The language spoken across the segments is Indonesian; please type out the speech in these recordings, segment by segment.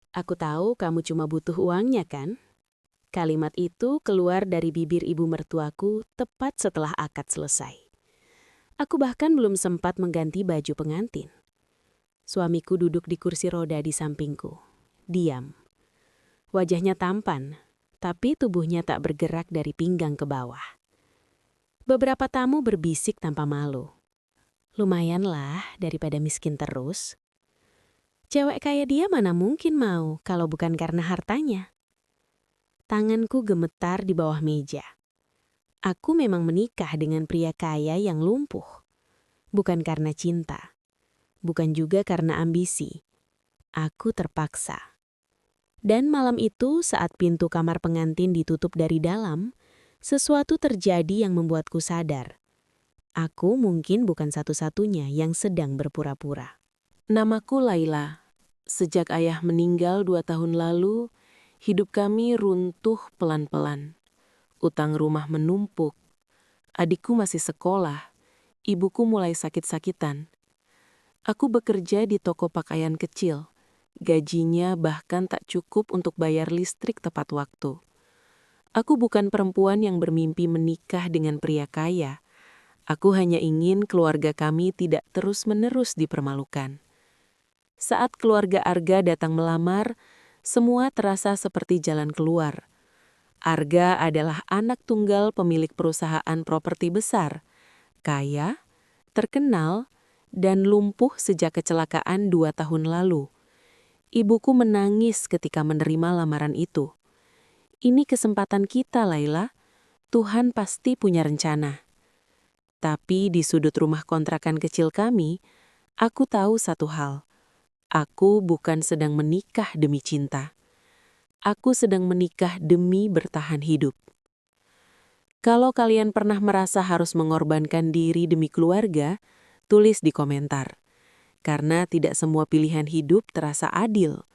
Aku tahu kamu cuma butuh uangnya kan? Kalimat itu keluar dari bibir ibu mertuaku tepat setelah akad selesai. Aku bahkan belum sempat mengganti baju pengantin. Suamiku duduk di kursi roda di sampingku. Diam. Wajahnya tampan, tapi tubuhnya tak bergerak dari pinggang ke bawah. Beberapa tamu berbisik tanpa malu. Lumayanlah daripada miskin terus. Cewek kayak dia mana mungkin mau kalau bukan karena hartanya. Tanganku gemetar di bawah meja. Aku memang menikah dengan pria kaya yang lumpuh. Bukan karena cinta. Bukan juga karena ambisi. Aku terpaksa. Dan malam itu saat pintu kamar pengantin ditutup dari dalam, sesuatu terjadi yang membuatku sadar. Aku mungkin bukan satu-satunya yang sedang berpura-pura. Namaku Laila. Sejak ayah meninggal 2 tahun lalu, hidup kami runtuh pelan-pelan. Utang rumah menumpuk. Adikku masih sekolah. Ibuku mulai sakit-sakitan. Aku bekerja di toko pakaian kecil. Gajinya bahkan tak cukup untuk bayar listrik tepat waktu. Aku bukan perempuan yang bermimpi menikah dengan pria kaya. Aku hanya ingin keluarga kami tidak terus-menerus dipermalukan. Saat keluarga Arga datang melamar, semua terasa seperti jalan keluar. Arga adalah anak tunggal pemilik perusahaan properti besar, kaya, terkenal, dan lumpuh sejak kecelakaan 2 tahun lalu. Ibuku menangis ketika menerima lamaran itu. Ini kesempatan kita, Laila. Tuhan pasti punya rencana. Tapi di sudut rumah kontrakan kecil kami, aku tahu satu hal. Aku bukan sedang menikah demi cinta. Aku sedang menikah demi bertahan hidup. Kalau kalian pernah merasa harus mengorbankan diri demi keluarga, tulis di komentar. Karena tidak semua pilihan hidup terasa adil.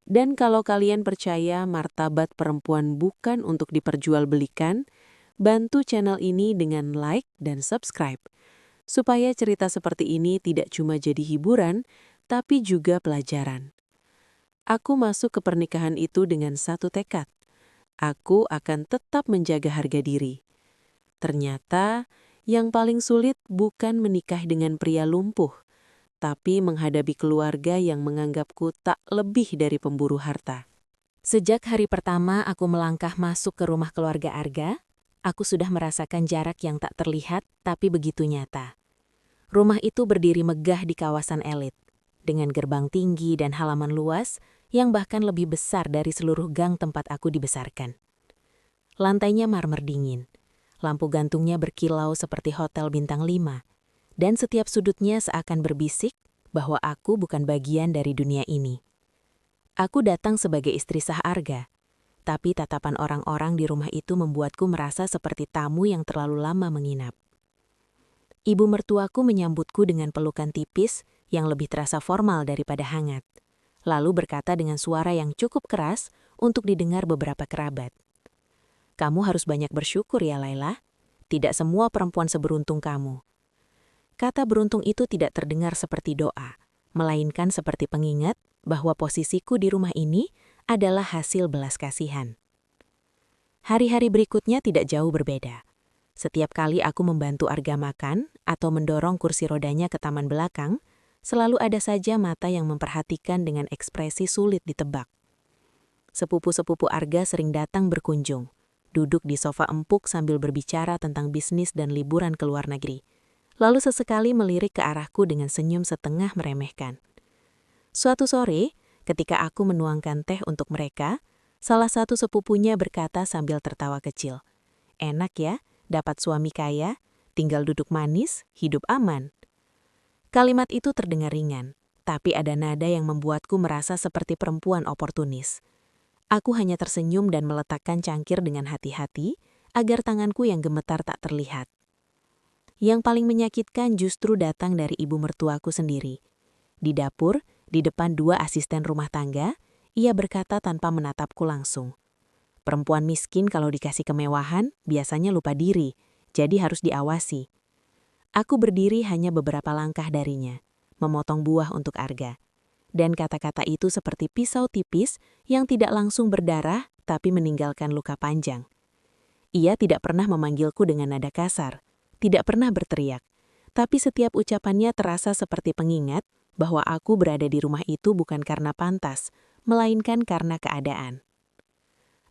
Dan kalau kalian percaya martabat perempuan bukan untuk diperjualbelikan, bantu channel ini dengan like dan subscribe. Supaya cerita seperti ini tidak cuma jadi hiburan, tapi juga pelajaran. Aku masuk ke pernikahan itu dengan satu tekad. Aku akan tetap menjaga harga diri. Ternyata, yang paling sulit bukan menikah dengan pria lumpuh, tapi menghadapi keluarga yang menganggapku tak lebih dari pemburu harta. Sejak hari pertama aku melangkah masuk ke rumah keluarga Arga, aku sudah merasakan jarak yang tak terlihat tapi begitu nyata. Rumah itu berdiri megah di kawasan elit, dengan gerbang tinggi dan halaman luas yang bahkan lebih besar dari seluruh gang tempat aku dibesarkan. Lantainya marmer dingin, lampu gantungnya berkilau seperti hotel bintang 5, dan setiap sudutnya seakan berbisik bahwa aku bukan bagian dari dunia ini. Aku datang sebagai istri sah Arga, tapi tatapan orang-orang di rumah itu membuatku merasa seperti tamu yang terlalu lama menginap. Ibu mertuaku menyambutku dengan pelukan tipis yang lebih terasa formal daripada hangat, lalu berkata dengan suara yang cukup keras untuk didengar beberapa kerabat. Kamu harus banyak bersyukur ya Laila, tidak semua perempuan seberuntung kamu. Kata beruntung itu tidak terdengar seperti doa, melainkan seperti pengingat bahwa posisiku di rumah ini adalah hasil belas kasihan. Hari-hari berikutnya tidak jauh berbeda. Setiap kali aku membantu Arga makan atau mendorong kursi rodanya ke taman belakang, selalu ada saja mata yang memperhatikan dengan ekspresi sulit ditebak. Sepupu-sepupu Arga sering datang berkunjung, duduk di sofa empuk sambil berbicara tentang bisnis dan liburan ke luar negeri. Lalu sesekali melirik ke arahku dengan senyum setengah meremehkan. Suatu sore, ketika aku menuangkan teh untuk mereka, salah satu sepupunya berkata sambil tertawa kecil, "Enak ya, dapat suami kaya, tinggal duduk manis, hidup aman." Kalimat itu terdengar ringan, tapi ada nada yang membuatku merasa seperti perempuan oportunis. Aku hanya tersenyum dan meletakkan cangkir dengan hati-hati, agar tanganku yang gemetar tak terlihat. Yang paling menyakitkan justru datang dari ibu mertuaku sendiri. Di dapur, di depan 2 asisten rumah tangga, ia berkata tanpa menatapku langsung. Perempuan miskin kalau dikasih kemewahan, biasanya lupa diri, jadi harus diawasi. Aku berdiri hanya beberapa langkah darinya, memotong buah untuk Arga. dan kata-kata itu seperti pisau tipis yang tidak langsung berdarah tapi meninggalkan luka panjang. Ia tidak pernah memanggilku dengan nada kasar, tidak pernah berteriak, tapi setiap ucapannya terasa seperti pengingat bahwa aku berada di rumah itu bukan karena pantas, melainkan karena keadaan.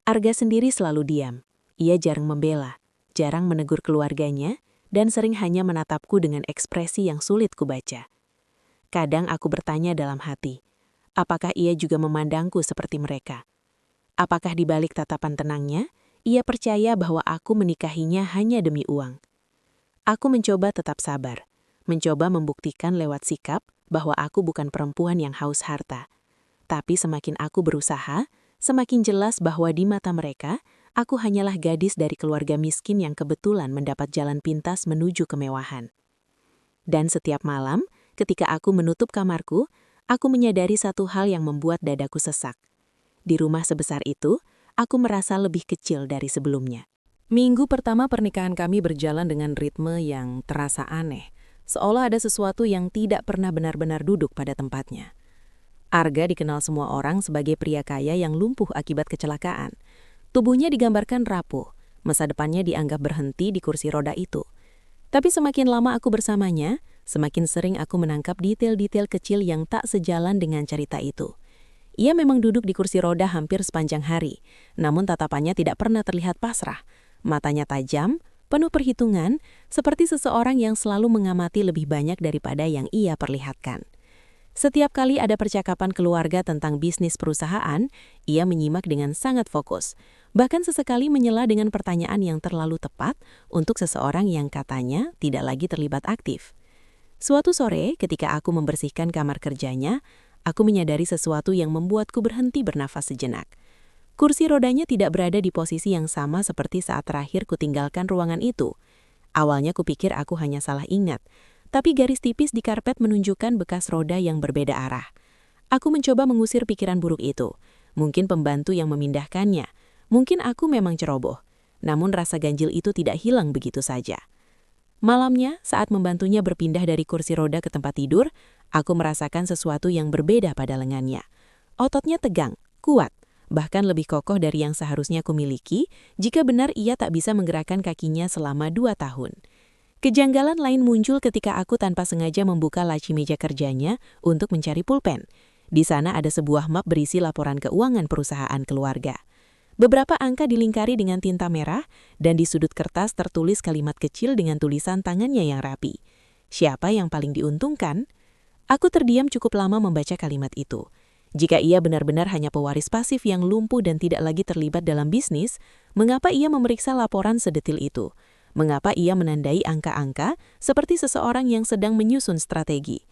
Arga sendiri selalu diam. Ia jarang membela, jarang menegur keluarganya, dan sering hanya menatapku dengan ekspresi yang sulit kubaca. Kadang aku bertanya dalam hati, apakah ia juga memandangku seperti mereka? Apakah di balik tatapan tenangnya, ia percaya bahwa aku menikahinya hanya demi uang? Aku mencoba tetap sabar, mencoba membuktikan lewat sikap bahwa aku bukan perempuan yang haus harta. Tapi semakin aku berusaha, semakin jelas bahwa di mata mereka, aku hanyalah gadis dari keluarga miskin yang kebetulan mendapat jalan pintas menuju kemewahan. Dan setiap malam, ketika aku menutup kamarku, aku menyadari satu hal yang membuat dadaku sesak. Di rumah sebesar itu, aku merasa lebih kecil dari sebelumnya. Minggu pertama pernikahan kami berjalan dengan ritme yang terasa aneh, seolah ada sesuatu yang tidak pernah benar-benar duduk pada tempatnya. Arga dikenal semua orang sebagai pria kaya yang lumpuh akibat kecelakaan. Tubuhnya digambarkan rapuh, masa depannya dianggap berhenti di kursi roda itu. Tapi semakin lama aku bersamanya, semakin sering aku menangkap detail-detail kecil yang tak sejalan dengan cerita itu. Ia memang duduk di kursi roda hampir sepanjang hari, namun tatapannya tidak pernah terlihat pasrah. Matanya tajam, penuh perhitungan, seperti seseorang yang selalu mengamati lebih banyak daripada yang ia perlihatkan. Setiap kali ada percakapan keluarga tentang bisnis perusahaan, ia menyimak dengan sangat fokus. Bahkan sesekali menyela dengan pertanyaan yang terlalu tepat untuk seseorang yang katanya tidak lagi terlibat aktif. Suatu sore, ketika aku membersihkan kamar kerjanya, aku menyadari sesuatu yang membuatku berhenti bernafas sejenak. Kursi rodanya tidak berada di posisi yang sama seperti saat terakhir kutinggalkan ruangan itu. Awalnya kupikir aku hanya salah ingat, tapi garis tipis di karpet menunjukkan bekas roda yang berbeda arah. Aku mencoba mengusir pikiran buruk itu. Mungkin pembantu yang memindahkannya. Mungkin aku memang ceroboh. Namun rasa ganjil itu tidak hilang begitu saja. Malamnya, saat membantunya berpindah dari kursi roda ke tempat tidur, aku merasakan sesuatu yang berbeda pada lengannya. Ototnya tegang, kuat, bahkan lebih kokoh dari yang seharusnya kumiliki jika benar ia tak bisa menggerakkan kakinya selama 2 tahun. Kejanggalan lain muncul ketika aku tanpa sengaja membuka laci meja kerjanya untuk mencari pulpen. Di sana ada sebuah map berisi laporan keuangan perusahaan keluarga. Beberapa angka dilingkari dengan tinta merah, dan di sudut kertas tertulis kalimat kecil dengan tulisan tangannya yang rapi. Siapa yang paling diuntungkan? Aku terdiam cukup lama membaca kalimat itu. Jika ia benar-benar hanya pewaris pasif yang lumpuh dan tidak lagi terlibat dalam bisnis, mengapa ia memeriksa laporan sedetil itu? Mengapa ia menandai angka-angka seperti seseorang yang sedang menyusun strategi?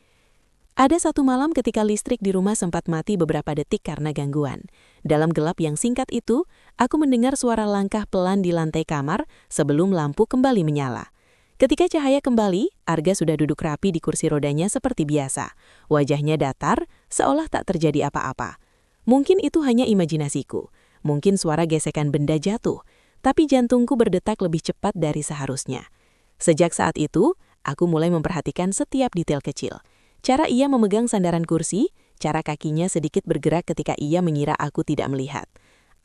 Ada satu malam ketika listrik di rumah sempat mati beberapa detik karena gangguan. Dalam gelap yang singkat itu, aku mendengar suara langkah pelan di lantai kamar sebelum lampu kembali menyala. Ketika cahaya kembali, Arga sudah duduk rapi di kursi rodanya seperti biasa. Wajahnya datar, seolah tak terjadi apa-apa. Mungkin itu hanya imajinasiku. Mungkin suara gesekan benda jatuh. Tapi jantungku berdetak lebih cepat dari seharusnya. Sejak saat itu, aku mulai memperhatikan setiap detail kecil. Cara ia memegang sandaran kursi, cara kakinya sedikit bergerak ketika ia mengira aku tidak melihat.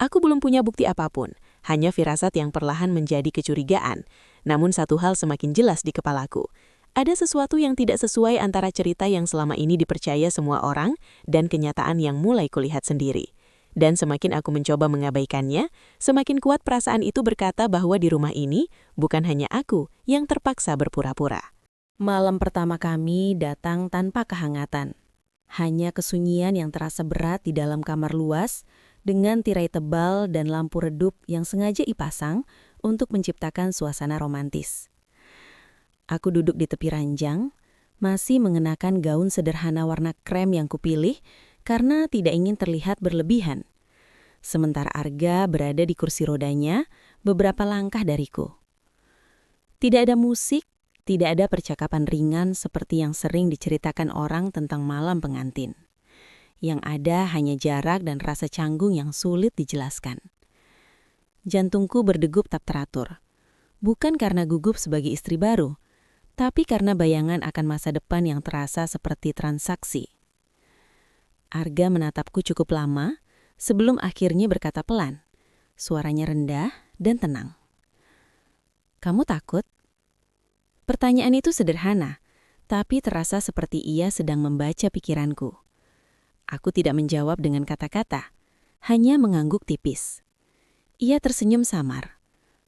Aku belum punya bukti apapun, hanya firasat yang perlahan menjadi kecurigaan. Namun satu hal semakin jelas di kepalaku. Ada sesuatu yang tidak sesuai antara cerita yang selama ini dipercaya semua orang dan kenyataan yang mulai kulihat sendiri. Dan semakin aku mencoba mengabaikannya, semakin kuat perasaan itu berkata bahwa di rumah ini bukan hanya aku yang terpaksa berpura-pura. Malam pertama kami datang tanpa kehangatan. Hanya kesunyian yang terasa berat di dalam kamar luas dengan tirai tebal dan lampu redup yang sengaja dipasang untuk menciptakan suasana romantis. Aku duduk di tepi ranjang, masih mengenakan gaun sederhana warna krem yang kupilih karena tidak ingin terlihat berlebihan. Sementara Arga berada di kursi rodanya beberapa langkah dariku. Tidak ada musik, tidak ada percakapan ringan seperti yang sering diceritakan orang tentang malam pengantin. Yang ada hanya jarak dan rasa canggung yang sulit dijelaskan. Jantungku berdegup tak teratur. Bukan karena gugup sebagai istri baru, tapi karena bayangan akan masa depan yang terasa seperti transaksi. Arga menatapku cukup lama sebelum akhirnya berkata pelan. Suaranya rendah dan tenang. "Kamu takut?" Pertanyaan itu sederhana, tapi terasa seperti ia sedang membaca pikiranku. Aku tidak menjawab dengan kata-kata, hanya mengangguk tipis. Ia tersenyum samar.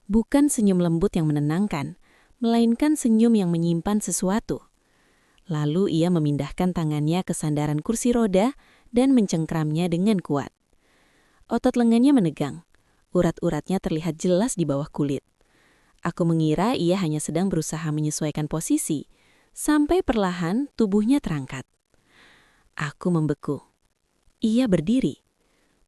Bukan senyum lembut yang menenangkan, melainkan senyum yang menyimpan sesuatu. Lalu ia memindahkan tangannya ke sandaran kursi roda dan mencengkramnya dengan kuat. Otot lengannya menegang. Urat-uratnya terlihat jelas di bawah kulit. Aku mengira ia hanya sedang berusaha menyesuaikan posisi, sampai perlahan tubuhnya terangkat. Aku membeku. Ia berdiri.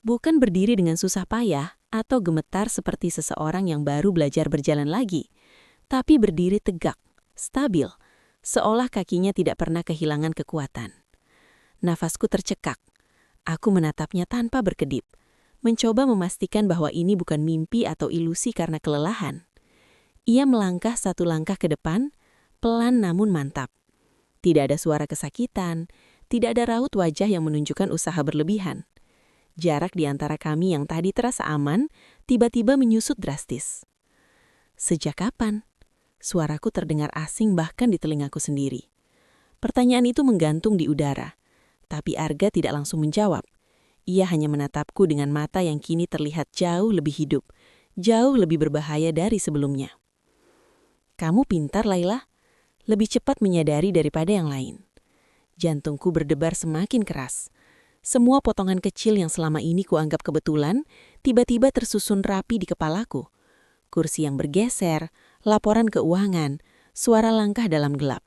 Bukan berdiri dengan susah payah atau gemetar seperti seseorang yang baru belajar berjalan lagi, tapi berdiri tegak, stabil, seolah kakinya tidak pernah kehilangan kekuatan. Nafasku tercekak. Aku menatapnya tanpa berkedip, mencoba memastikan bahwa ini bukan mimpi atau ilusi karena kelelahan. Ia melangkah satu langkah ke depan, pelan namun mantap. Tidak ada suara kesakitan, tidak ada raut wajah yang menunjukkan usaha berlebihan. Jarak di antara kami yang tadi terasa aman, tiba-tiba menyusut drastis. "Sejak kapan?" Suaraku terdengar asing bahkan di telingaku sendiri. Pertanyaan itu menggantung di udara, tapi Arga tidak langsung menjawab. Ia hanya menatapku dengan mata yang kini terlihat jauh lebih hidup, jauh lebih berbahaya dari sebelumnya. "Kamu pintar, Laila. Lebih cepat menyadari daripada yang lain." Jantungku berdebar semakin keras. Semua potongan kecil yang selama ini kuanggap kebetulan, tiba-tiba tersusun rapi di kepalaku. Kursi yang bergeser, laporan keuangan, suara langkah dalam gelap.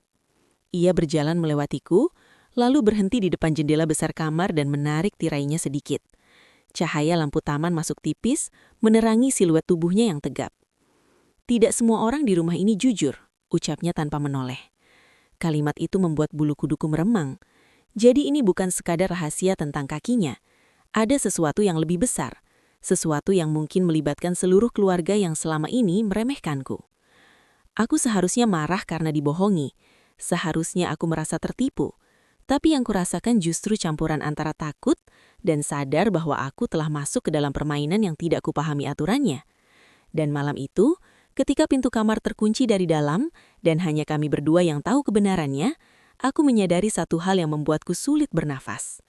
Ia berjalan melewatiku, lalu berhenti di depan jendela besar kamar dan menarik tirainya sedikit. Cahaya lampu taman masuk tipis, menerangi siluet tubuhnya yang tegap. "Tidak semua orang di rumah ini jujur," ucapnya tanpa menoleh. Kalimat itu membuat bulu kuduku meremang. Jadi ini bukan sekadar rahasia tentang kakinya. Ada sesuatu yang lebih besar. Sesuatu yang mungkin melibatkan seluruh keluarga yang selama ini meremehkanku. Aku seharusnya marah karena dibohongi. Seharusnya aku merasa tertipu. Tapi yang kurasakan justru campuran antara takut dan sadar bahwa aku telah masuk ke dalam permainan yang tidak kupahami aturannya. Dan malam itu, ketika pintu kamar terkunci dari dalam dan hanya kami berdua yang tahu kebenarannya, aku menyadari satu hal yang membuatku sulit bernafas.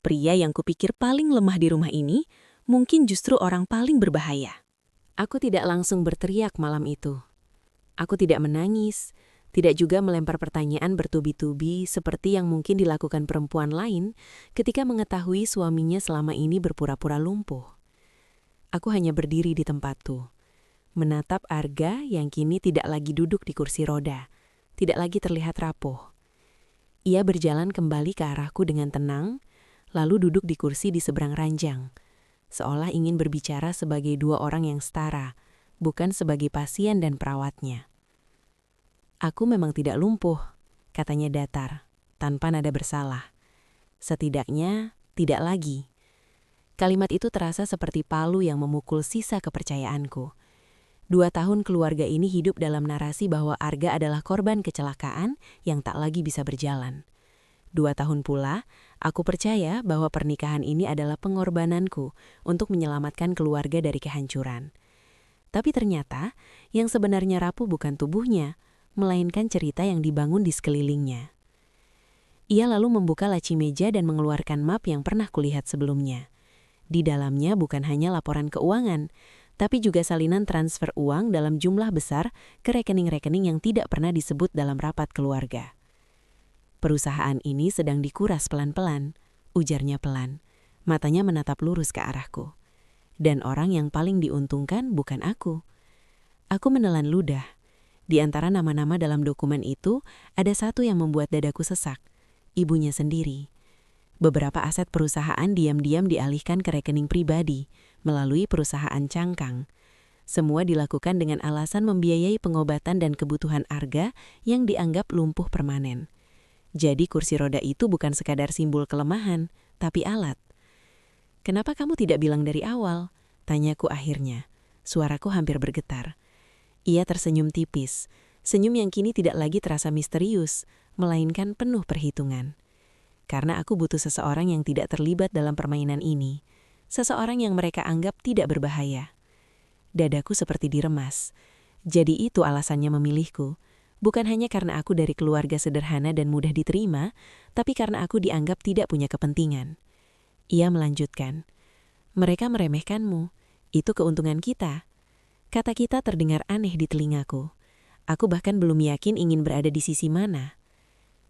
Pria yang kupikir paling lemah di rumah ini, mungkin justru orang paling berbahaya. Aku tidak langsung berteriak malam itu. Aku tidak menangis, tidak juga melempar pertanyaan bertubi-tubi seperti yang mungkin dilakukan perempuan lain ketika mengetahui suaminya selama ini berpura-pura lumpuh. Aku hanya berdiri di tempatku, menatap Arga yang kini tidak lagi duduk di kursi roda, tidak lagi terlihat rapuh. Ia berjalan kembali ke arahku dengan tenang, lalu duduk di kursi di seberang ranjang, seolah ingin berbicara sebagai dua orang yang setara, bukan sebagai pasien dan perawatnya. "Aku memang tidak lumpuh," katanya datar, tanpa nada bersalah. Setidaknya, tidak lagi. Kalimat itu terasa seperti palu yang memukul sisa kepercayaanku. 2 tahun keluarga ini hidup dalam narasi bahwa Arga adalah korban kecelakaan yang tak lagi bisa berjalan. 2 tahun pula, aku percaya bahwa pernikahan ini adalah pengorbananku untuk menyelamatkan keluarga dari kehancuran. Tapi ternyata, yang sebenarnya rapuh bukan tubuhnya, melainkan cerita yang dibangun di sekelilingnya. Ia lalu membuka laci meja dan mengeluarkan map yang pernah kulihat sebelumnya. Di dalamnya bukan hanya laporan keuangan, tapi juga salinan transfer uang dalam jumlah besar ke rekening-rekening yang tidak pernah disebut dalam rapat keluarga. "Perusahaan ini sedang dikuras pelan-pelan," ujarnya pelan. Matanya menatap lurus ke arahku. "Dan orang yang paling diuntungkan bukan aku." Aku menelan ludah. Di antara nama-nama dalam dokumen itu, ada satu yang membuat dadaku sesak. Ibunya sendiri. Beberapa aset perusahaan diam-diam dialihkan ke rekening pribadi melalui perusahaan cangkang. Semua dilakukan dengan alasan membiayai pengobatan dan kebutuhan Arga yang dianggap lumpuh permanen. Jadi kursi roda itu bukan sekadar simbol kelemahan, tapi alat. "Kenapa kamu tidak bilang dari awal?" tanyaku akhirnya. Suaraku hampir bergetar. Ia tersenyum tipis, senyum yang kini tidak lagi terasa misterius, melainkan penuh perhitungan. karena aku butuh seseorang yang tidak terlibat dalam permainan ini, seseorang yang mereka anggap tidak berbahaya. Dadaku seperti diremas. Jadi itu alasannya memilihku, bukan hanya karena aku dari keluarga sederhana dan mudah diterima, tapi karena aku dianggap tidak punya kepentingan. Ia melanjutkan, "Mereka meremehkanmu, itu keuntungan kita." Kata kita terdengar aneh di telingaku. Aku bahkan belum yakin ingin berada di sisi mana.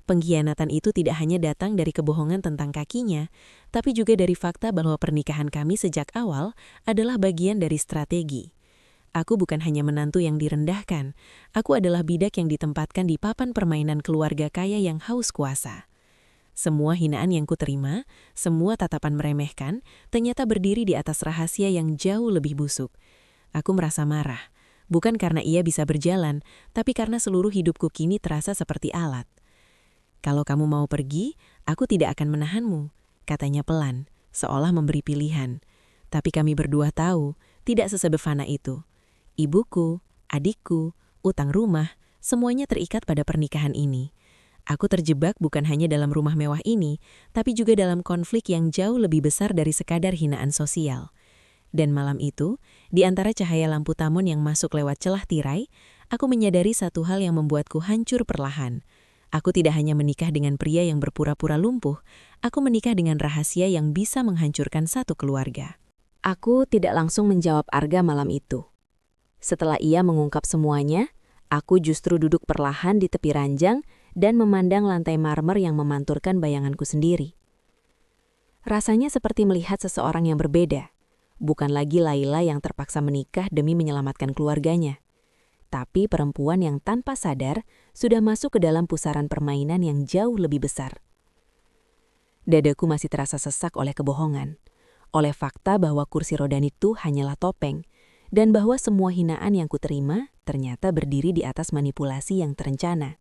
Pengkhianatan itu tidak hanya datang dari kebohongan tentang kakinya, tapi juga dari fakta bahwa pernikahan kami sejak awal adalah bagian dari strategi. Aku bukan hanya menantu yang direndahkan, aku adalah bidak yang ditempatkan di papan permainan keluarga kaya yang haus kuasa. Semua hinaan yang kuterima, semua tatapan meremehkan, ternyata berdiri di atas rahasia yang jauh lebih busuk. Aku merasa marah, bukan karena ia bisa berjalan, tapi karena seluruh hidupku kini terasa seperti alat. "Kalau kamu mau pergi, aku tidak akan menahanmu," katanya pelan, seolah memberi pilihan. Tapi kami berdua tahu, tidak sesederhana itu. Ibuku, adikku, utang rumah, semuanya terikat pada pernikahan ini. Aku terjebak bukan hanya dalam rumah mewah ini, tapi juga dalam konflik yang jauh lebih besar dari sekadar hinaan sosial. Dan malam itu, di antara cahaya lampu tamon yang masuk lewat celah tirai, aku menyadari satu hal yang membuatku hancur perlahan. Aku tidak hanya menikah dengan pria yang berpura-pura lumpuh, aku menikah dengan rahasia yang bisa menghancurkan satu keluarga. Aku tidak langsung menjawab Arga malam itu. Setelah ia mengungkap semuanya, aku justru duduk perlahan di tepi ranjang dan memandang lantai marmer yang memanturkan bayanganku sendiri. Rasanya seperti melihat seseorang yang berbeda. Bukan lagi Laila yang terpaksa menikah demi menyelamatkan keluarganya, tapi perempuan yang tanpa sadar sudah masuk ke dalam pusaran permainan yang jauh lebih besar. Dadaku masih terasa sesak oleh kebohongan, oleh fakta bahwa kursi roda itu hanyalah topeng, dan bahwa semua hinaan yang kuterima ternyata berdiri di atas manipulasi yang terencana.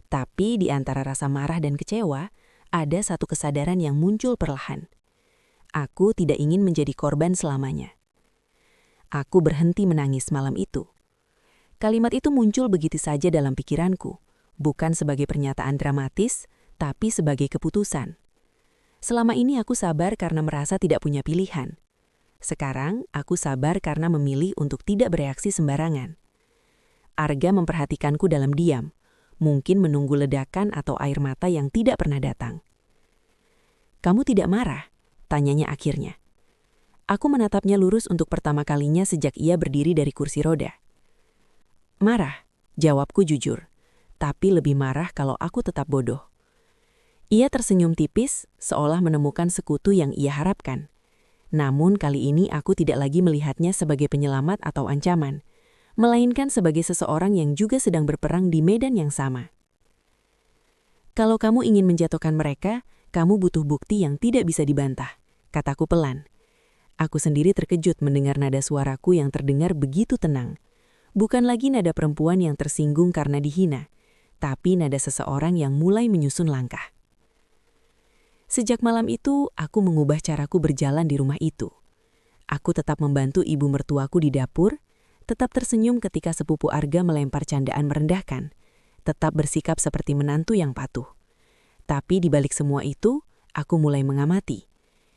Tapi di antara rasa marah dan kecewa, ada satu kesadaran yang muncul perlahan. Aku tidak ingin menjadi korban selamanya. Aku berhenti menangis malam itu. Kalimat itu muncul begitu saja dalam pikiranku, bukan sebagai pernyataan dramatis, tapi sebagai keputusan. Selama ini aku sabar karena merasa tidak punya pilihan. Sekarang aku sabar karena memilih untuk tidak bereaksi sembarangan. Arga memperhatikanku dalam diam, mungkin menunggu ledakan atau air mata yang tidak pernah datang. "Kamu tidak marah?" tanyanya akhirnya. Aku menatapnya lurus untuk pertama kalinya sejak ia berdiri dari kursi roda. "Marah," jawabku jujur, "tapi lebih marah kalau aku tetap bodoh." Ia tersenyum tipis, seolah menemukan sekutu yang ia harapkan. Namun kali ini aku tidak lagi melihatnya sebagai penyelamat atau ancaman, melainkan sebagai seseorang yang juga sedang berperang di medan yang sama. "Kalau kamu ingin menjatuhkan mereka, kamu butuh bukti yang tidak bisa dibantah," kataku pelan. Aku sendiri terkejut mendengar nada suaraku yang terdengar begitu tenang. Bukan lagi nada perempuan yang tersinggung karena dihina, tapi nada seseorang yang mulai menyusun langkah. Sejak malam itu, aku mengubah caraku berjalan di rumah itu. Aku tetap membantu ibu mertuaku di dapur, tetap tersenyum ketika sepupu Arga melempar candaan merendahkan, tetap bersikap seperti menantu yang patuh. Tapi di balik semua itu, aku mulai mengamati.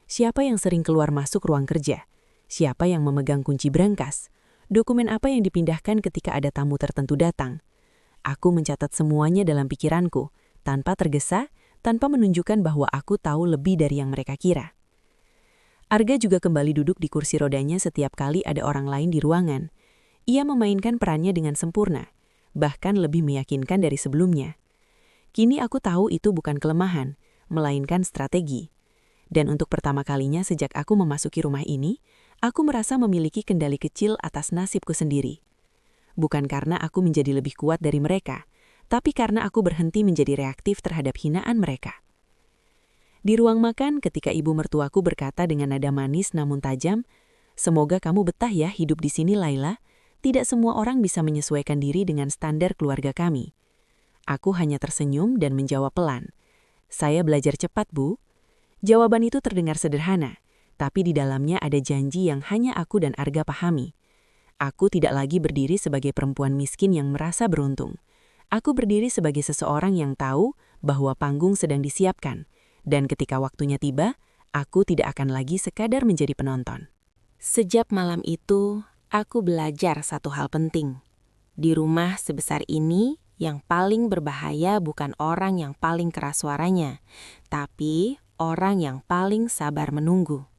Siapa yang sering keluar masuk ruang kerja? Siapa yang memegang kunci brankas? Dokumen apa yang dipindahkan ketika ada tamu tertentu datang? Aku mencatat semuanya dalam pikiranku, tanpa tergesa, tanpa menunjukkan bahwa aku tahu lebih dari yang mereka kira. Arga juga kembali duduk di kursi rodanya setiap kali ada orang lain di ruangan. Ia memainkan perannya dengan sempurna, bahkan lebih meyakinkan dari sebelumnya. Kini aku tahu itu bukan kelemahan, melainkan strategi. Dan untuk pertama kalinya sejak aku memasuki rumah ini, aku merasa memiliki kendali kecil atas nasibku sendiri. Bukan karena aku menjadi lebih kuat dari mereka, tapi karena aku berhenti menjadi reaktif terhadap hinaan mereka. Di ruang makan, ketika ibu mertuaku berkata dengan nada manis namun tajam, "Semoga kamu betah ya hidup di sini, Laila. Tidak semua orang bisa menyesuaikan diri dengan standar keluarga kami." Aku hanya tersenyum dan menjawab pelan, "Saya belajar cepat, Bu." Jawaban itu terdengar sederhana, tapi di dalamnya ada janji yang hanya aku dan Arga pahami. Aku tidak lagi berdiri sebagai perempuan miskin yang merasa beruntung. Aku berdiri sebagai seseorang yang tahu bahwa panggung sedang disiapkan, dan ketika waktunya tiba, aku tidak akan lagi sekadar menjadi penonton. Sejak malam itu, aku belajar satu hal penting. Di rumah sebesar ini, yang paling berbahaya bukan orang yang paling keras suaranya, tapi orang yang paling sabar menunggu.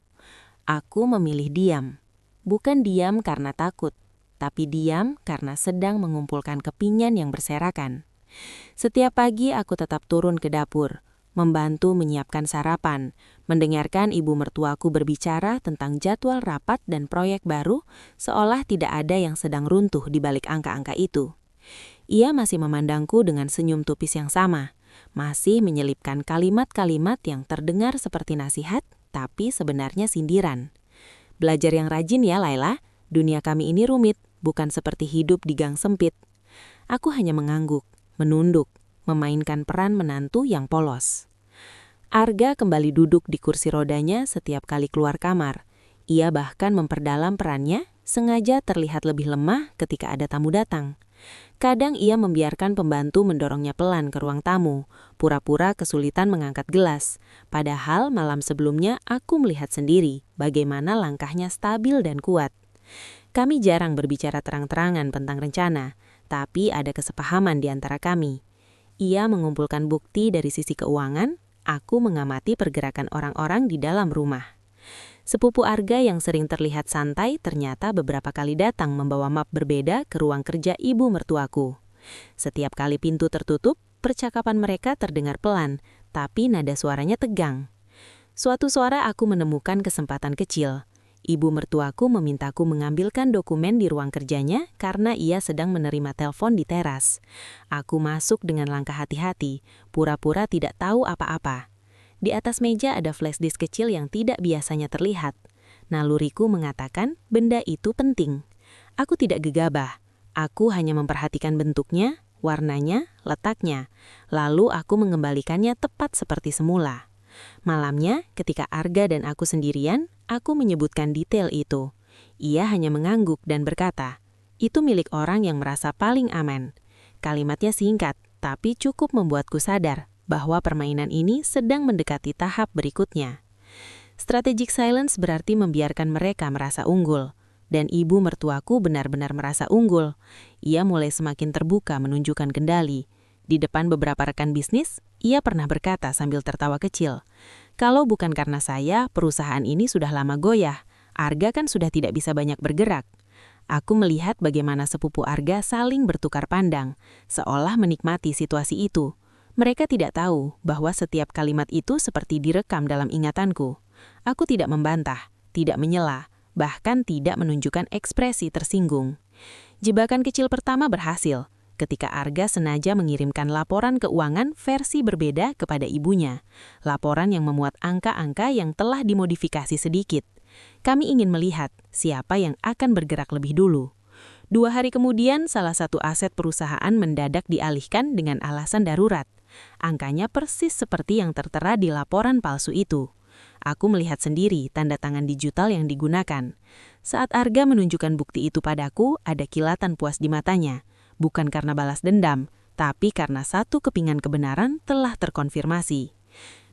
Aku memilih diam. Bukan diam karena takut, tapi diam karena sedang mengumpulkan kepingan yang berserakan. Setiap pagi aku tetap turun ke dapur, membantu menyiapkan sarapan, mendengarkan ibu mertuaku berbicara tentang jadwal rapat dan proyek baru, seolah tidak ada yang sedang runtuh di balik angka-angka itu. Ia masih memandangku dengan senyum tupis yang sama, masih menyelipkan kalimat-kalimat yang terdengar seperti nasihat, tapi sebenarnya sindiran. Belajar yang rajin ya, Laila. Dunia kami ini rumit, bukan seperti hidup di gang sempit. Aku hanya mengangguk, menunduk, memainkan peran menantu yang polos. Arga kembali duduk di kursi rodanya setiap kali keluar kamar. Ia bahkan memperdalam perannya, sengaja terlihat lebih lemah ketika ada tamu datang. Kadang ia membiarkan pembantu mendorongnya pelan ke ruang tamu, pura-pura kesulitan mengangkat gelas. Padahal malam sebelumnya aku melihat sendiri bagaimana langkahnya stabil dan kuat. Kami jarang berbicara terang-terangan tentang rencana, tapi ada kesepahaman di antara kami. Ia mengumpulkan bukti dari sisi keuangan, aku mengamati pergerakan orang-orang di dalam rumah. Sepupu Arga yang sering terlihat santai ternyata beberapa kali datang membawa map berbeda ke ruang kerja ibu mertuaku. Setiap kali pintu tertutup, percakapan mereka terdengar pelan, tapi nada suaranya tegang. Suatu suara aku menemukan kesempatan kecil. Ibu mertuaku memintaku mengambilkan dokumen di ruang kerjanya karena ia sedang menerima telepon di teras. Aku masuk dengan langkah hati-hati, pura-pura tidak tahu apa-apa. Di atas meja ada flash disk kecil yang tidak biasanya terlihat. Naluriku mengatakan benda itu penting. Aku tidak gegabah. Aku hanya memperhatikan bentuknya, warnanya, letaknya. Lalu aku mengembalikannya tepat seperti semula. Malamnya, ketika Arga dan aku sendirian, aku menyebutkan detail itu. Ia hanya mengangguk dan berkata, "Itu milik orang yang merasa paling aman." Kalimatnya singkat, tapi cukup membuatku sadar bahwa permainan ini sedang mendekati tahap berikutnya. Strategic silence berarti membiarkan mereka merasa unggul, dan ibu mertuaku benar-benar merasa unggul. Ia mulai semakin terbuka menunjukkan kendali. Di depan beberapa rekan bisnis, ia pernah berkata sambil tertawa kecil, "Kalau bukan karena saya, perusahaan ini sudah lama goyah. Arga kan sudah tidak bisa banyak bergerak." Aku melihat bagaimana sepupu Arga saling bertukar pandang, seolah menikmati situasi itu. Mereka tidak tahu bahwa setiap kalimat itu seperti direkam dalam ingatanku. Aku tidak membantah, tidak menyela, bahkan tidak menunjukkan ekspresi tersinggung. Jebakan kecil pertama berhasil, ketika Arga sengaja mengirimkan laporan keuangan versi berbeda kepada ibunya. Laporan yang memuat angka-angka yang telah dimodifikasi sedikit. Kami ingin melihat siapa yang akan bergerak lebih dulu. 2 hari kemudian, salah satu aset perusahaan mendadak dialihkan dengan alasan darurat. Angkanya persis seperti yang tertera di laporan palsu itu. Aku melihat sendiri tanda tangan digital yang digunakan. Saat Arga menunjukkan bukti itu padaku, ada kilatan puas di matanya. Bukan karena balas dendam, tapi karena satu kepingan kebenaran telah terkonfirmasi.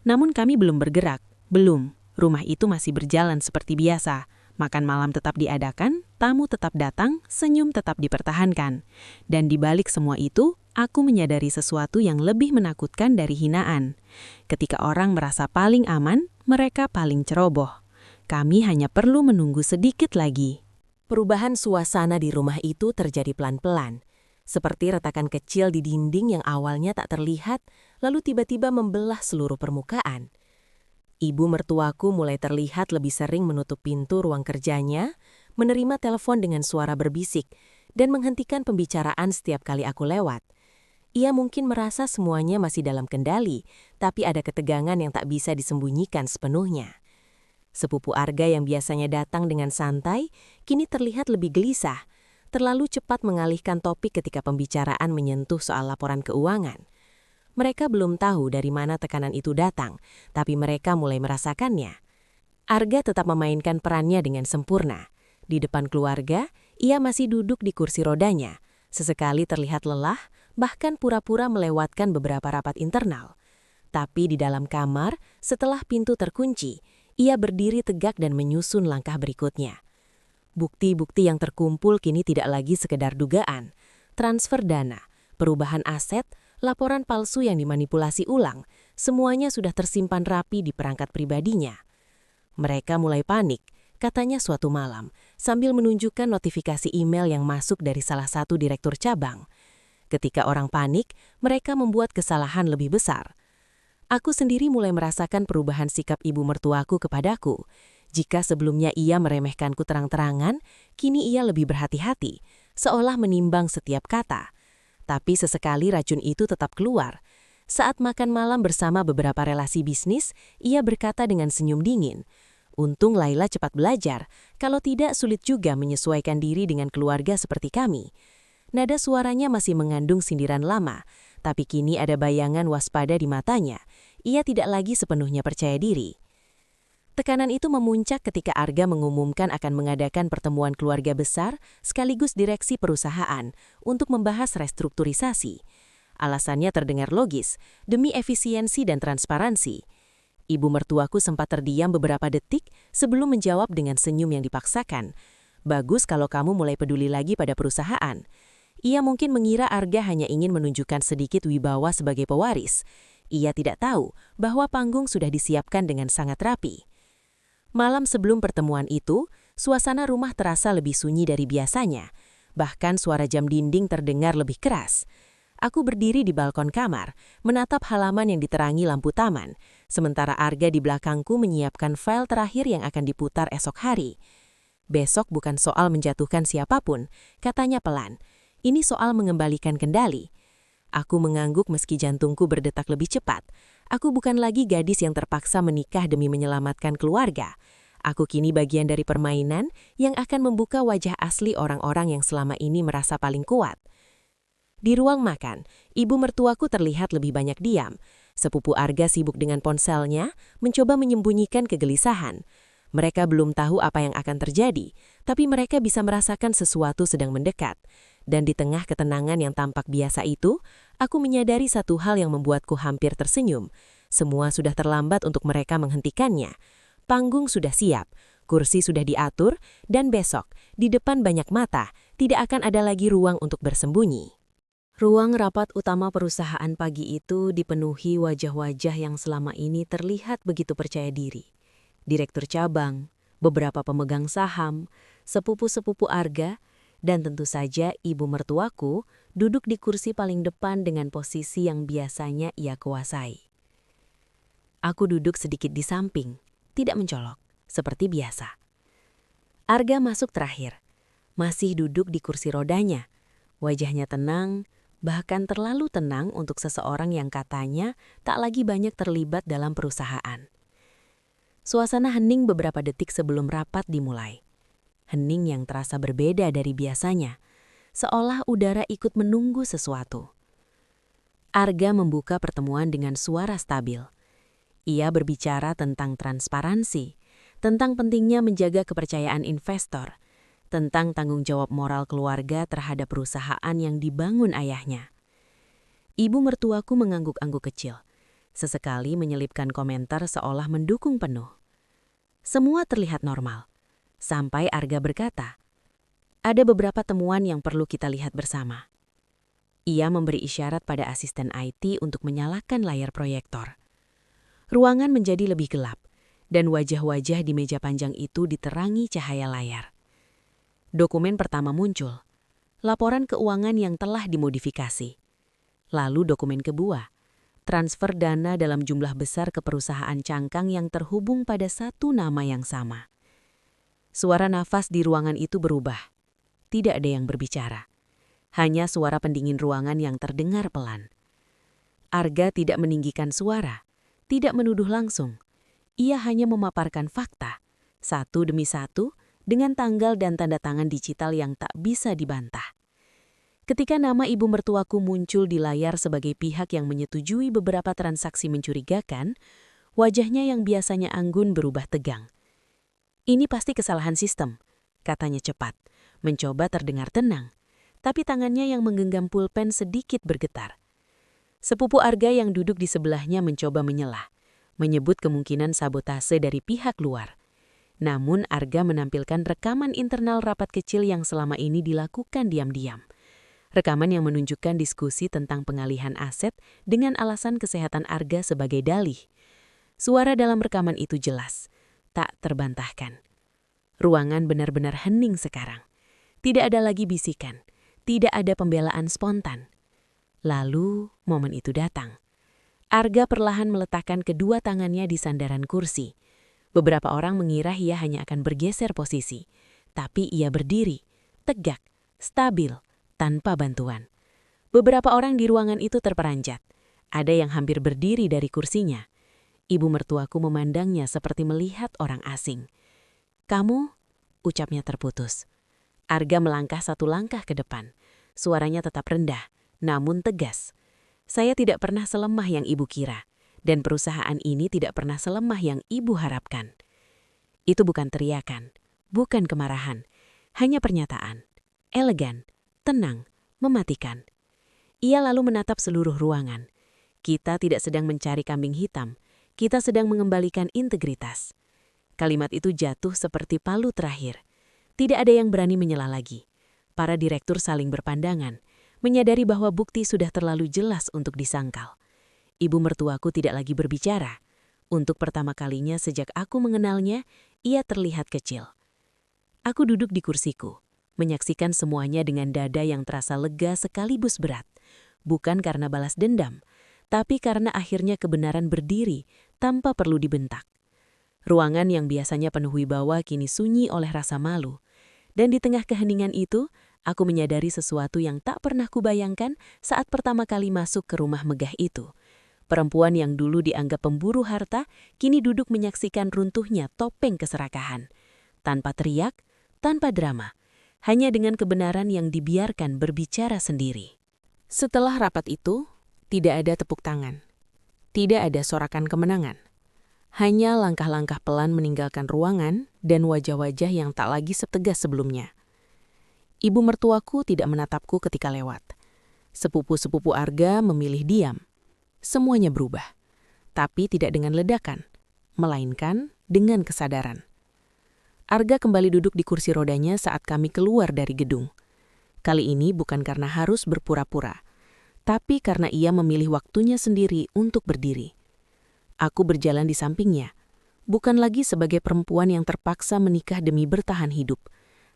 Namun kami belum bergerak. Belum. Rumah itu masih berjalan seperti biasa. Makan malam tetap diadakan, tamu tetap datang, senyum tetap dipertahankan. Dan di balik semua itu, aku menyadari sesuatu yang lebih menakutkan dari hinaan. Ketika orang merasa paling aman, mereka paling ceroboh. Kami hanya perlu menunggu sedikit lagi. Perubahan suasana di rumah itu terjadi pelan-pelan. Seperti retakan kecil di dinding yang awalnya tak terlihat, lalu tiba-tiba membelah seluruh permukaan. Ibu mertuaku mulai terlihat lebih sering menutup pintu ruang kerjanya, menerima telepon dengan suara berbisik, dan menghentikan pembicaraan setiap kali aku lewat. Ia mungkin merasa semuanya masih dalam kendali, tapi ada ketegangan yang tak bisa disembunyikan sepenuhnya. Sepupu Arga yang biasanya datang dengan santai, kini terlihat lebih gelisah, terlalu cepat mengalihkan topik ketika pembicaraan menyentuh soal laporan keuangan. Mereka belum tahu dari mana tekanan itu datang, tapi mereka mulai merasakannya. Arga tetap memainkan perannya dengan sempurna. Di depan keluarga, ia masih duduk di kursi rodanya. Sesekali terlihat lelah, bahkan pura-pura melewatkan beberapa rapat internal. Tapi di dalam kamar, setelah pintu terkunci, ia berdiri tegak dan menyusun langkah berikutnya. Bukti-bukti yang terkumpul kini tidak lagi sekedar dugaan. Transfer dana, perubahan aset, laporan palsu yang dimanipulasi ulang, semuanya sudah tersimpan rapi di perangkat pribadinya. Mereka mulai panik, katanya suatu malam, sambil menunjukkan notifikasi email yang masuk dari salah satu direktur cabang. Ketika orang panik, mereka membuat kesalahan lebih besar. Aku sendiri mulai merasakan perubahan sikap ibu mertuaku kepadaku. Jika sebelumnya ia meremehkanku terang-terangan, kini ia lebih berhati-hati, seolah menimbang setiap kata. Tapi sesekali racun itu tetap keluar. Saat makan malam bersama beberapa relasi bisnis, ia berkata dengan senyum dingin, "Untung Laila cepat belajar, kalau tidak sulit juga menyesuaikan diri dengan keluarga seperti kami." Nada suaranya masih mengandung sindiran lama, tapi kini ada bayangan waspada di matanya. Ia tidak lagi sepenuhnya percaya diri. Tekanan itu memuncak ketika Arga mengumumkan akan mengadakan pertemuan keluarga besar sekaligus direksi perusahaan untuk membahas restrukturisasi. Alasannya terdengar logis, demi efisiensi dan transparansi. Ibu mertuaku sempat terdiam beberapa detik sebelum menjawab dengan senyum yang dipaksakan. "Bagus kalau kamu mulai peduli lagi pada perusahaan." Ia mungkin mengira Arga hanya ingin menunjukkan sedikit wibawa sebagai pewaris. Ia tidak tahu bahwa panggung sudah disiapkan dengan sangat rapi. Malam sebelum pertemuan itu, suasana rumah terasa lebih sunyi dari biasanya. Bahkan suara jam dinding terdengar lebih keras. Aku berdiri di balkon kamar, menatap halaman yang diterangi lampu taman, sementara Arga di belakangku menyiapkan file terakhir yang akan diputar esok hari. "Besok bukan soal menjatuhkan siapapun," katanya pelan. "Ini soal mengembalikan kendali." Aku mengangguk meski jantungku berdetak lebih cepat. Aku bukan lagi gadis yang terpaksa menikah demi menyelamatkan keluarga. Aku kini bagian dari permainan yang akan membuka wajah asli orang-orang yang selama ini merasa paling kuat. Di ruang makan, ibu mertuaku terlihat lebih banyak diam. Sepupu Arga sibuk dengan ponselnya, mencoba menyembunyikan kegelisahan. Mereka belum tahu apa yang akan terjadi, tapi mereka bisa merasakan sesuatu sedang mendekat. Dan di tengah ketenangan yang tampak biasa itu, aku menyadari satu hal yang membuatku hampir tersenyum. Semua sudah terlambat untuk mereka menghentikannya. Panggung sudah siap, kursi sudah diatur, dan besok, di depan banyak mata, tidak akan ada lagi ruang untuk bersembunyi. Ruang rapat utama perusahaan pagi itu dipenuhi wajah-wajah yang selama ini terlihat begitu percaya diri. Direktur cabang, beberapa pemegang saham, sepupu-sepupu Arga, dan tentu saja ibu mertuaku duduk di kursi paling depan dengan posisi yang biasanya ia kuasai. Aku duduk sedikit di samping, tidak mencolok, seperti biasa. Arga masuk terakhir, masih duduk di kursi rodanya. Wajahnya tenang, bahkan terlalu tenang untuk seseorang yang katanya tak lagi banyak terlibat dalam perusahaan. Suasana hening beberapa detik sebelum rapat dimulai. Hening yang terasa berbeda dari biasanya, seolah udara ikut menunggu sesuatu. Arga membuka pertemuan dengan suara stabil. Ia berbicara tentang transparansi, tentang pentingnya menjaga kepercayaan investor, tentang tanggung jawab moral keluarga terhadap perusahaan yang dibangun ayahnya. Ibu mertuaku mengangguk-angguk kecil, sesekali menyelipkan komentar seolah mendukung penuh. Semua terlihat normal, sampai Arga berkata, "Ada beberapa temuan yang perlu kita lihat bersama." Ia memberi isyarat pada asisten IT untuk menyalakan layar proyektor. Ruangan menjadi lebih gelap, dan wajah-wajah di meja panjang itu diterangi cahaya layar. Dokumen pertama muncul, laporan keuangan yang telah dimodifikasi. Lalu dokumen kedua, transfer dana dalam jumlah besar ke perusahaan cangkang yang terhubung pada satu nama yang sama. Suara nafas di ruangan itu berubah. Tidak ada yang berbicara. Hanya suara pendingin ruangan yang terdengar pelan. Arga tidak meninggikan suara, tidak menuduh langsung. Ia hanya memaparkan fakta, satu demi satu, dengan tanggal dan tanda tangan digital yang tak bisa dibantah. Ketika nama ibu mertuaku muncul di layar sebagai pihak yang menyetujui beberapa transaksi mencurigakan, wajahnya yang biasanya anggun berubah tegang. "Ini pasti kesalahan sistem," katanya cepat, mencoba terdengar tenang. tapi tangannya yang menggenggam pulpen sedikit bergetar. Sepupu Arga yang duduk di sebelahnya mencoba menyelah, menyebut kemungkinan sabotase dari pihak luar. Namun Arga menampilkan rekaman internal rapat kecil yang selama ini dilakukan diam-diam. Rekaman yang menunjukkan diskusi tentang pengalihan aset dengan alasan kesehatan Arga sebagai dalih. Suara dalam rekaman itu jelas, tak terbantahkan. Ruangan benar-benar hening sekarang. Tidak ada lagi bisikan, tidak ada pembelaan spontan. Lalu, momen itu datang. Arga perlahan meletakkan kedua tangannya di sandaran kursi. Beberapa orang mengira ia hanya akan bergeser posisi, tapi ia berdiri, tegak, stabil, tanpa bantuan. Beberapa orang di ruangan itu terperanjat. Ada yang hampir berdiri dari kursinya. Ibu mertuaku memandangnya seperti melihat orang asing. "Kamu?" ucapnya terputus. Arga melangkah satu langkah ke depan. Suaranya tetap rendah, namun tegas. "Saya tidak pernah selemah yang ibu kira, dan perusahaan ini tidak pernah selemah yang ibu harapkan." Itu bukan teriakan, bukan kemarahan, hanya pernyataan. Elegan, tenang, mematikan. Ia lalu menatap seluruh ruangan. Kita tidak sedang mencari kambing hitam, kita sedang mengembalikan integritas. Kalimat itu jatuh seperti palu terakhir. Tidak ada yang berani menyela lagi. Para direktur saling berpandangan, menyadari bahwa bukti sudah terlalu jelas untuk disangkal. Ibu mertuaku tidak lagi berbicara. Untuk pertama kalinya sejak aku mengenalnya, ia terlihat kecil. Aku duduk di kursiku, menyaksikan semuanya dengan dada yang terasa lega sekaligus berat. Bukan karena balas dendam, tapi karena akhirnya kebenaran berdiri tanpa perlu dibentak. Ruangan yang biasanya penuh wibawa kini sunyi oleh rasa malu. Dan di tengah keheningan itu, aku menyadari sesuatu yang tak pernah kubayangkan saat pertama kali masuk ke rumah megah itu. Perempuan yang dulu dianggap pemburu harta, kini duduk menyaksikan runtuhnya topeng keserakahan. Tanpa teriak, tanpa drama, hanya dengan kebenaran yang dibiarkan berbicara sendiri. Setelah rapat itu, tidak ada tepuk tangan. Tidak ada sorakan kemenangan. Hanya langkah-langkah pelan meninggalkan ruangan dan wajah-wajah yang tak lagi setegas sebelumnya. Ibu mertuaku tidak menatapku ketika lewat. Sepupu-sepupu Arga memilih diam. Semuanya berubah, tapi tidak dengan ledakan, melainkan dengan kesadaran. Arga kembali duduk di kursi rodanya saat kami keluar dari gedung. Kali ini bukan karena harus berpura-pura, tapi karena ia memilih waktunya sendiri untuk berdiri. Aku berjalan di sampingnya, bukan lagi sebagai perempuan yang terpaksa menikah demi bertahan hidup,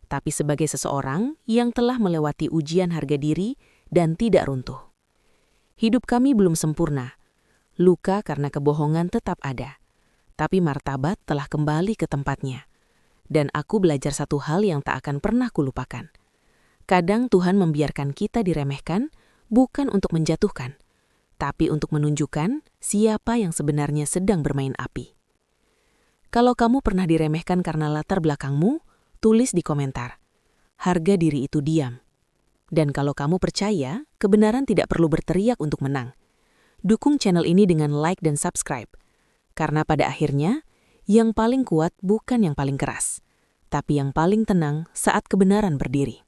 tapi sebagai seseorang yang telah melewati ujian harga diri dan tidak runtuh. Hidup kami belum sempurna. Luka karena kebohongan tetap ada, tapi martabat telah kembali ke tempatnya. Dan aku belajar satu hal yang tak akan pernah kulupakan. Kadang Tuhan membiarkan kita diremehkan, bukan untuk menjatuhkan, tapi untuk menunjukkan siapa yang sebenarnya sedang bermain api. Kalau kamu pernah diremehkan karena latar belakangmu, tulis di komentar. Harga diri itu diam. Dan kalau kamu percaya, kebenaran tidak perlu berteriak untuk menang. Dukung channel ini dengan like dan subscribe. Karena pada akhirnya, yang paling kuat bukan yang paling keras, tapi yang paling tenang saat kebenaran berdiri.